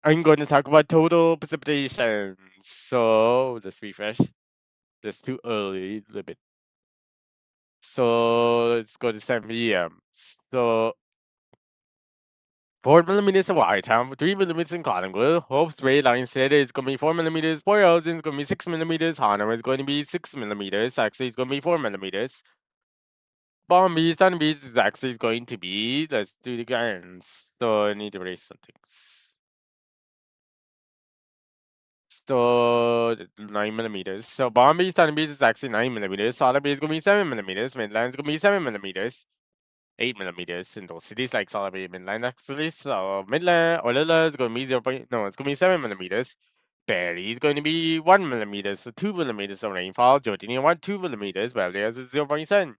I'm going to talk about total precipitation. So let's refresh. Just too early, a little bit. So let's go to 7 p.m. So 4 millimeters in Whitetown, 3 millimeters in Collingwood. Hope's Ray line said it's going to be 4 millimeters. Port Elgin is going to be 6 millimeters. Hanover is going to be 6 millimeters. Actually, it's going to be 4 millimeters. Palm Beach, Sun Beach is actually going to be. Let's do it again. So I need to erase something. So 9 millimeters. So Palm Beach, Sun Beach is actually 9 millimeters. Solid Bay is going to be 7 millimeters. Midland is going to be 7 millimeters. 8 millimeters in those cities like Solid Bay, Midland actually. So Midland, Olilla is going to be 0. No, it's going to be 7 millimeters. Barrie is going to be 1 millimeter. So 2 millimeters of rainfall. Georgia 2 millimeters. Beverly Hills is 0.7.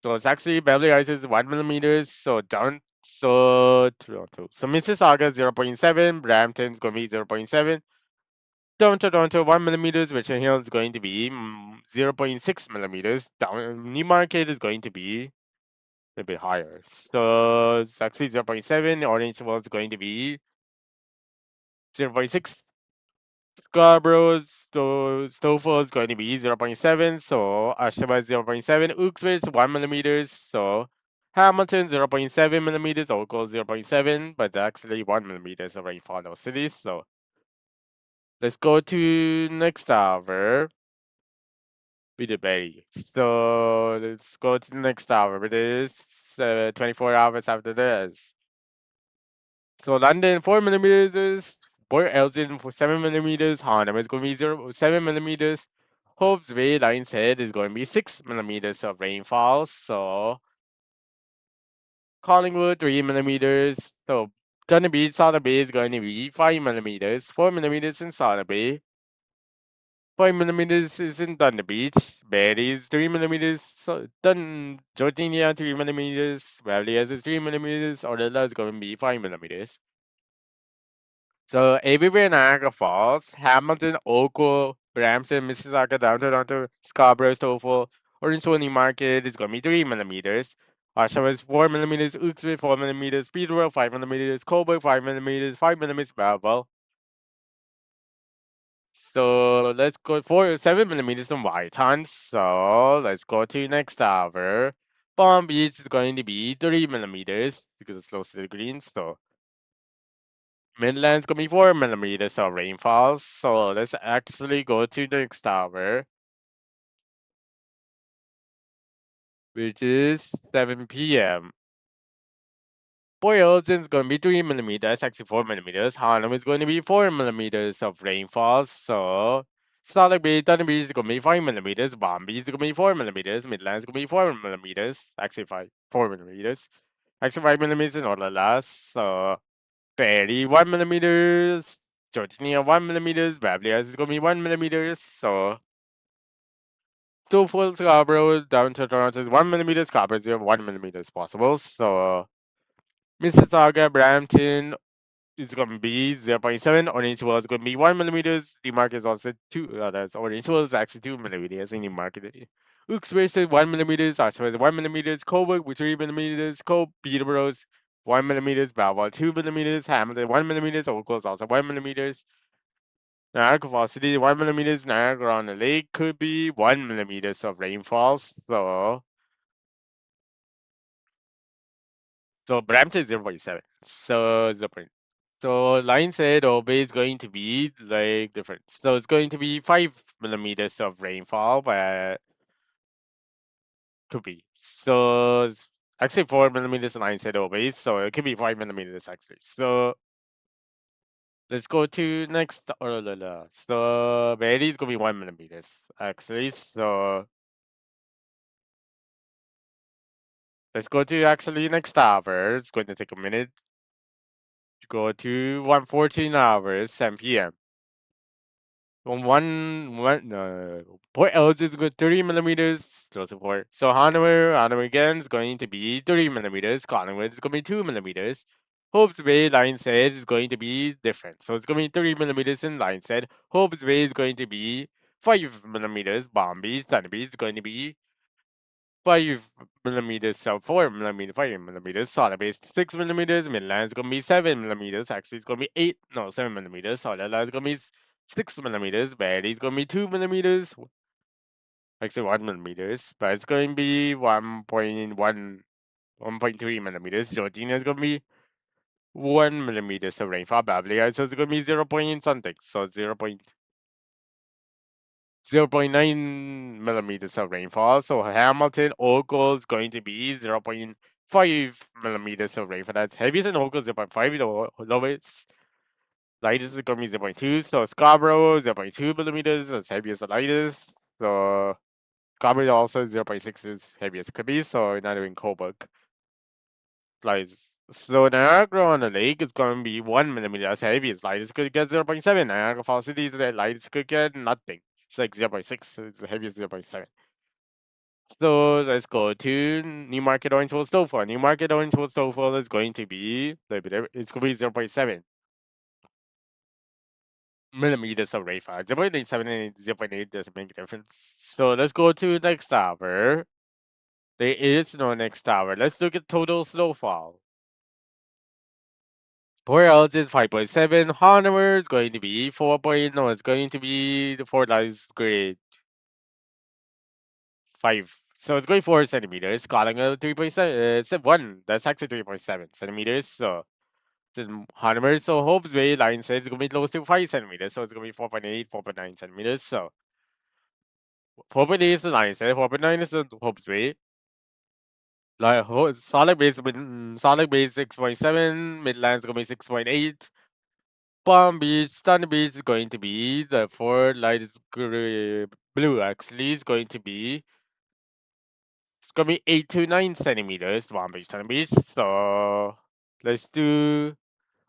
So it's actually Beverly Hills is 1 millimeters. So down. So Toronto. So Mississauga 0.7. Brampton is going to be 0.7. Down Toronto 1 millimeters, Richmond Hill is going to be 0.6 millimeters. Down Newmarket is going to be a bit higher. So it's actually 0.7. Orangeville is going to be 0.6. Scarborough, Stouffville is going to be 0.7. So Oshawa is 0.7. Uxbridge 1 millimeters. So Hamilton 0.7 millimeters. Oakville 0.7. But actually 1 millimeters of rainfall in those cities. So let's go to next hour. We did Betty. So let's go to the next hour. It is 24 hours after this. So London 4 millimeters. Port Elgin for 7 millimeters. Harlem is going to be 7 millimeters. Hope's Bay line said is going to be 6 millimeters of rainfall. So Collingwood 3 millimeters. So Thunder Beach, Southern Bay is going to be 5 millimeters. 4 millimeters in Southern Bay. 5 millimeters is in Thunder Beach. Barrie is 3 millimeters. So Georgia 3 millimeters. Valley is 3 millimeters. Orlando is going to be 5 millimeters. So everywhere in Niagara Falls, Hamilton, Oakville, Brampton, Mississauga, down Toronto, Scarborough, Stouffville, Orange County Market is going to be 3 millimeters. Oshawa is 4 millimeters. Uxbridge 4 millimeters. Peterborough 5 millimeters. Cobourg 5 millimeters. 5 millimeters Belleville. So let's go for 7 millimeters in Whitehorn. So let's go to next hour. Palm Beach is going to be 3 millimeters because it's close to the green. So Midland's gonna be 4 millimeters of rainfall. So let's actually go to the next hour, which is 7 p.m. Boyle is going to be 3 millimeters, actually 4 millimeters. Harlem is going to be 4 millimeters of rainfall. So Solid Bay, Thunder Beach is going to be 5 millimeters. Bombay is going to be 4 millimeters. Midland is going to be 4 millimeters, actually 4 millimeters. Actually 5 millimeters in Orlando. So Perry 1 millimeters. Georgia 1 millimeters. Beverly Hills is going to be 1 millimeters. So two full Scarborough down to Toronto is 1 millimeters. Scarborough is 1 millimeters possible. So Mississauga, Brampton, is going to be 0.7. Orange World is going to be 1 millimeters. The market is also 2. That's Orange World is actually 2 millimeters in the market. Uxbridge is 1 millimeters. Oshawa is 1 millimeters. Cobourg with 3 millimeters. Peterborough is 1 millimeters. Balboa 2 millimeters. Hamilton 1 millimeters. Oakville is also 1 millimeters. Niagara Falls City 1 millimeters. Niagara on the Lake could be 1 millimeters of rainfall. So Brampton is 0.7. So 0. So line said Obey is going to be like different. So it's going to be 5 millimeters of rainfall, but could be. So actually 4 millimeters line said Obey, so it could be 5 millimeters actually. So let's go to next. So Barry is gonna be 1 millimeters actually. So let's go to actually next hour. It's going to take a minute to go to 1:14 7 p.m. Port Elgin is good 30 millimeters, close to port. So Hanover again is going to be 30 millimeters. Collingwood is going to be 2 millimeters. Hope's Bay line said is going to be different. So it's going to be 30 millimeters in line said. Hope's Bay is going to be 5 millimeters. Bombay, Sunny is going to be 5 millimeters, so 4 millimeters, 5 millimeters. Solid base 6 millimeters. Midline is gonna be 7 millimeters. Actually, it's gonna be 7 millimeters. Solid line is gonna be 6 millimeters. Body is gonna be 2 millimeters. Actually, 1 millimeters, but it's going to be 1.3 millimeters. Georgina is going to be 1 millimeter of rainfall. Beverly Hills is going to be 0 point something, so 0.9 millimeters of rainfall. So Hamilton, Oakville is going to be 0.5 millimeters of rainfall. That's heaviest in Oakville, 0.5. The lowest, lightest is going to be 0.2. So Scarborough, 0.2 millimeters. That's heaviest and lightest. So Scarborough also 0.6 is heaviest could be. So not even Colebrook. Like, so Niagara on the lake is going to be 1 millimeter. That's heaviest. Lightest could get 0.7. Niagara Falls City is the lightest could get nothing. It's like 0.6. It's the heaviest 0.7. So let's go to Newmarket Orangeville Snowfall. Newmarket Orangeville Snowfall is going to be it's going to be 0.7 millimeters of rainfall. 0.87 and 0.8 doesn't make a difference. So let's go to next hour. There is no next hour. Let's look at total snowfall. Port Elgin is 5.7. Hanover is going to be 4. No, it's going to be the Fort Lyles grade 5. So it's going 4 centimeters. Collingwood 3.7. It's a 1. That's actually 3.7 centimeters. So then Hanover, so Hope's Bay line says it's going to be close to 5 centimeters. So it's going to be 4.8, 4.9 centimeters. So 4.8 is the line says, 4.9 is the Hope's Bay. Like solid base 6.7. Midland's going to be 6.8. Palm Beach, Thunder Beach is going to be the four light is blue actually is going to be it's gonna be 8 to 9 centimeters. Palm Beach, Thunder Beach. So let's do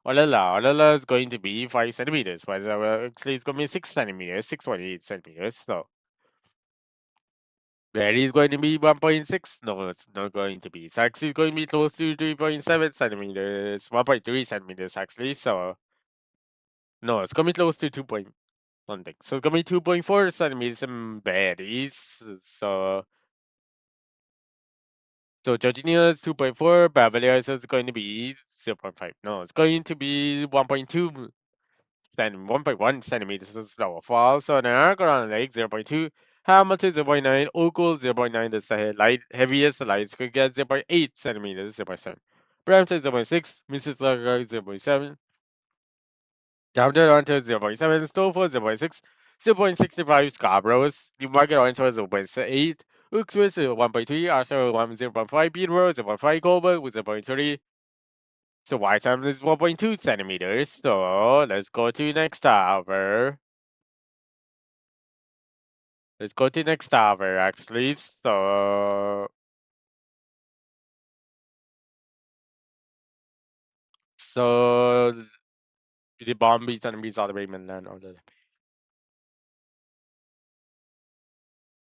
Olala. Olala is going to be 5 centimeters. But actually it's gonna be 6 centimeters, 6.8 centimeters. So Barry is going to be 1.6. No, it's not going to be. Saxy is going to be close to 3.7 centimeters, 1.3 centimeters actually. So no, it's gonna be close to 2 something. So it's gonna be 2.4 centimeters in berries. So Georgina is 2.4, Beverly Hills is going to be 0.5. No, it's going to be 1.2 1.1 centimeters of snowfall. So Niagara on Lake 0.2, Hamilton 0.9, Oakville 0.9, that's the heaviest the lights could get 0.8 centimeters, 0.7. Brampton 0.6, Mississauga 0.7, Downtown Toronto 0.7, Snowfall 0.6, 0.65 Scarborough, Newmarket Orange 0.8, Uxbridge 1.3, Oshawa 0.5, Peterborough 0.5, Colbert with 0.3. So Whiteham is 1.2 centimeters. So let's go to next tower. Let's go to next tower actually. So the bomb beats and beats all the way mainland on the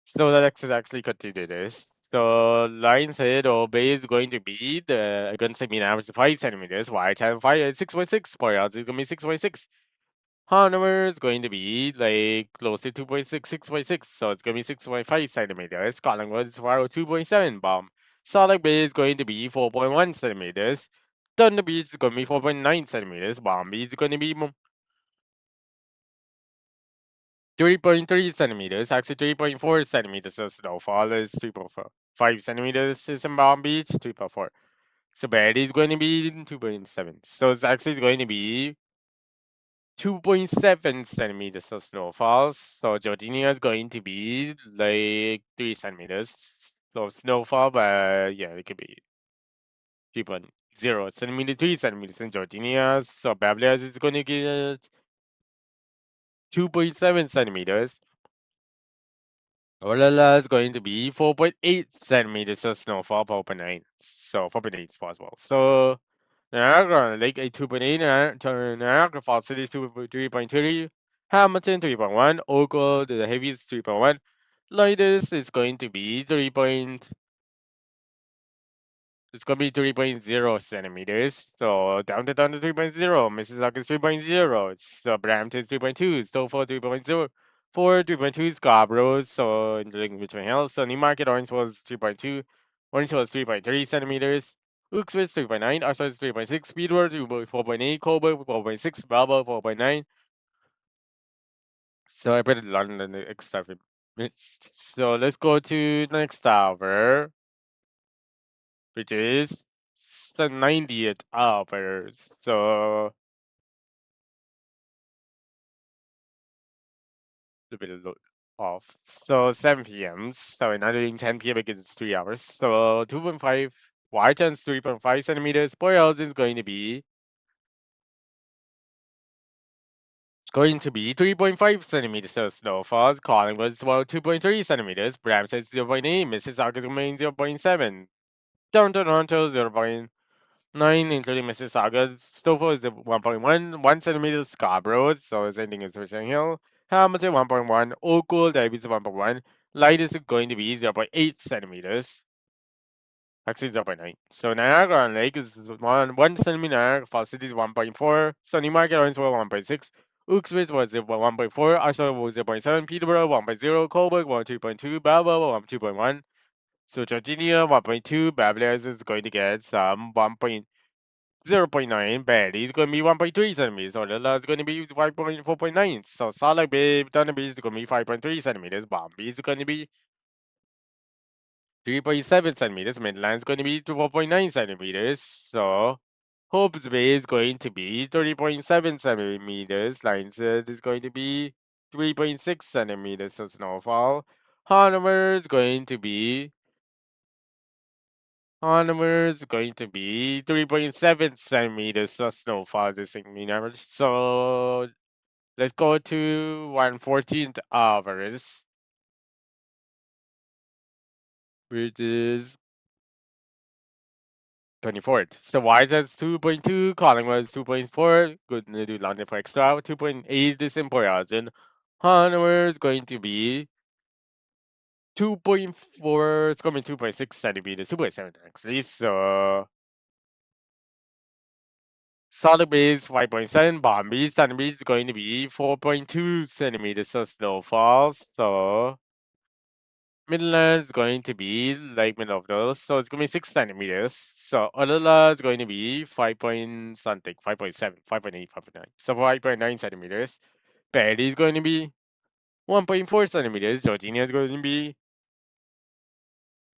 So let's actually continue this. So lines head or base is going to be the against the mean average 5 centimeters. Y time 6.6. For else it's gonna be 6.6. Hanover is going to be like close to 2.6, 6.6. So it's gonna be 6.5 centimeters. Collingwood is 2.7 bomb. Solid Bay is going to be 4.1 centimeters. Thunder Beach is gonna be 4.9 centimeters. Bomb Beach is gonna be 3.3 centimeters, actually 3.4 centimeters of snowfall is 3.4. 5 centimeters is in Palm Beach, 3.4. So Barry is going to be 2.7. So it's actually going to be 2.7 centimeters of snowfall. So Georgina is going to be like 3 centimeters of snowfall, but yeah, it could be 3.0 centimeters, 3 centimeters in Georgina. So Beverly Hills is going to get 2.7 centimeters. Olala is going to be 4.8 centimeters of snowfall, 4.9. So 4.8 is possible. So Niagara Lake 2.8, Niagara Falls City 3.3, Hamilton 3.1, Oakville the heaviest 3.1, lightest is going to be it's going to be 3.0 centimeters. So down to 3.0, Mississauga is 3.0, so Brampton is 3.2, Stowe 3.0. 4, 3.2 Scarborough, so including Richmond Hill. So Newmarket Orange was 3.2, Orange was 3.3 centimeters. Uxbridge 3.9, Arthur 3.6, Peterborough 4.8, Coburg 4.6, Balboa 4.9. So I put London in the extra bit. So let's go to the next tower, which is the 90th hour. So a bit off. So 7 p.m. So another in 10 p.m. because it's 3 hours. So 2.5 y times 3.5 centimeters per hour is going to be 3.5 centimeters of snowfall. Collingwood was about 2.3 centimeters. Brampton 0.8. Mississauga is going 0.7. Downtown Toronto 0.9, including Mississauga. Snowfall is 1.1, 1 centimeter. Scarborough, so same thing as Richmond Hill. Hamilton 1.1. Oakville, Davies 1.1. Light is going to be 0.8 centimeters. Actually, 0.9. So Niagara on Lake is 1 centimeter. Niagara Falls City is 1.4. Sunny Market Orange was 1.6. Uxbridge was 1.4. Oshawa was 0.7. Peterborough 1.0. Coburg 1.2.2. Balboa 2.1. So Georginia 1.2. Beverly Hills is going to get some 1.0.9. Barely is going to be 1.3 centimeters. Orlando is going to be 5.4.9. So Salt Lake Bay, Donna Beach is going to be 5.3 centimeters. Bombay is going to be 3.7 centimeters. Midland is going to be 4.9 centimeters. So Hope's Bay is going to be 30.7 centimeters. Lionshead is going to be 3.6 centimeters of snowfall. Hanover is going to be 3.7 centimeters of snowfall this mean average. So let's go to 1/14th hours, which is 24th. So Wise has 2.2, Collingwood was 2.4. Good to do London for extra. 2.8 is Emporia. Hanover is going to be 2.4. It's going to be 2.6 centimeters, 2.7 actually. So Solid Base 5.7, Bombay, Sunbeam is going to be 4.2 centimeters of snowfall. So Midland is going to be like middle of those, so it's going to be 6 centimeters. So Alula is going to be 5 point something, 5.7, 5.8, 5.9. So 5.9 centimeters. Perry is going to be 1.4 centimeters. Georgina is going to be,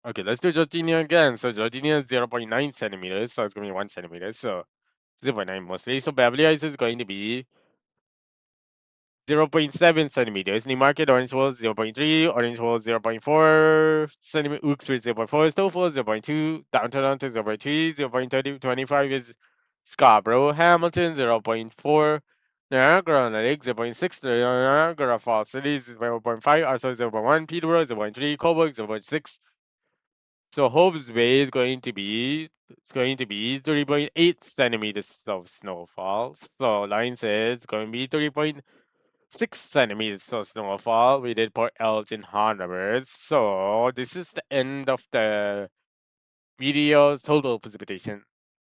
okay, let's do Georgina again. So Georgina is 0.9 centimeters, so it's going to be 1 centimeter. So 0.9 mostly. So Beverly Hills is going to be 0.7 centimeters. Newmarket Orange was 0.3, Orange was 0.4, centimeter, Uxbridge 0.4, Snowfall 0.2, Downtown Toronto 0.3, 0.25 is Scarborough, Hamilton 0.4, Niagara on the Lake 0.6, Niagara Falls City 0.5, also 0.1, Peterborough 0.3, Coburg 0.6. So Hobbs Bay is going to be 3.8 centimeters of snowfall. So line says it's going to be 3.6 centimeters of snowfall. We did Port Elgin Harbor. So this is the end of the video total precipitation.